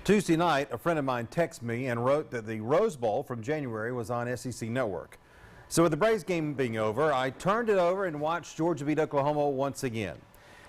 Tuesday night, a friend of mine texted me and wrote that the Rose Bowl from January was on SEC Network. So with the Braves game being over, I turned it over and watched Georgia beat Oklahoma once again.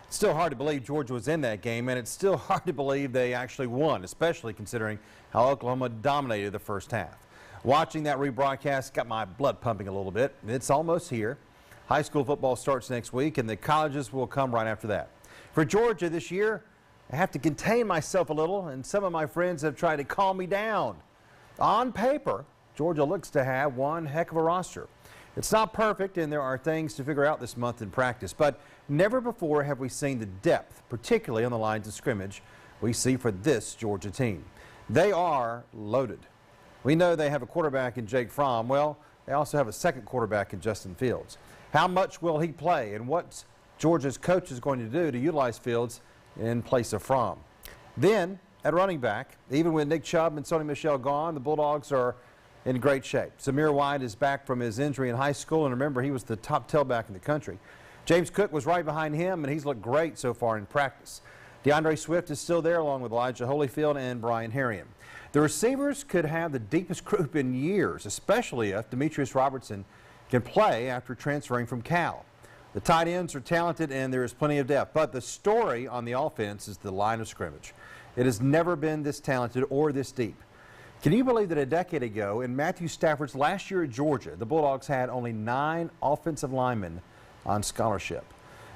It's still hard to believe Georgia was in that game, and it's still hard to believe they actually won, especially considering how Oklahoma dominated the first half. Watching that rebroadcast got my blood pumping a little bit. It's almost here. High school football starts next week, and the colleges will come right after that. For Georgia this year, I have to contain myself a little, and some of my friends have tried to calm me down. On paper, Georgia looks to have one heck of a roster. It's not perfect, and there are things to figure out this month in practice, but never before have we seen the depth, particularly on the lines of scrimmage, we see for this Georgia team. They are loaded. We know they have a quarterback in Jake Fromm. Well, they also have a second quarterback in Justin Fields. How much will he play, and what's Georgia's coach is going to do to utilize Fields in place of Fromm? Then, at running back, even with Nick Chubb and Sony Michel gone, the Bulldogs are in great shape. Zamir White is back from his injury in high school, and remember, he was the top tailback in the country. James Cook was right behind him, and he's looked great so far in practice. DeAndre Swift is still there, along with Elijah Holyfield and Brian Herrien. The receivers could have the deepest group in years, especially if Demetrius Robertson can play after transferring from Cal. The tight ends are talented, and there is plenty of depth, but the story on the offense is the line of scrimmage. It has never been this talented or this deep. Can you believe that a decade ago, in Matthew Stafford's last year at Georgia, the Bulldogs had only 9 offensive linemen on scholarship?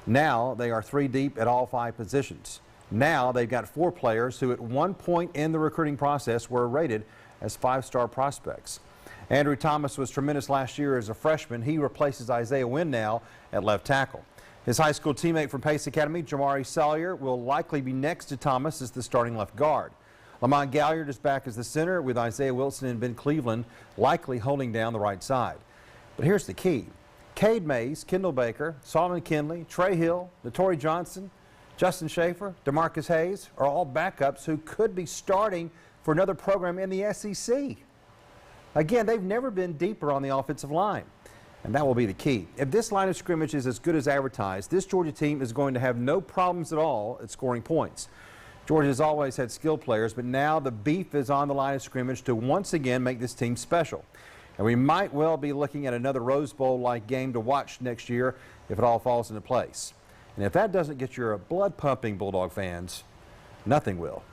Now they are 3 deep at all 5 positions. Now they've got 4 players who at one point in the recruiting process were rated as 5-star prospects. Andrew Thomas was tremendous last year as a freshman. He replaces Isaiah Wynn now at left tackle. His high school teammate from Pace Academy, Jamari Salyer, will likely be next to Thomas as the starting left guard. Lamont Galliard is back as the center, with Isaiah Wilson and Ben Cleveland likely holding down the right side. But here's the key. Cade Mays, Kendall Baker, Solomon Kinley, Trey Hill, Notori Johnson, Justin Schaefer, DeMarcus Hayes are all backups who could be starting for another program in the SEC. Again, they've never been deeper on the offensive line, and that will be the key. If this line of scrimmage is as good as advertised, this Georgia team is going to have no problems at all at scoring points. Georgia has always had skilled players, but now the beef is on the line of scrimmage to once again make this team special. And we might well be looking at another Rose Bowl-like game to watch next year if it all falls into place. And if that doesn't get your blood pumping, Bulldog fans, nothing will.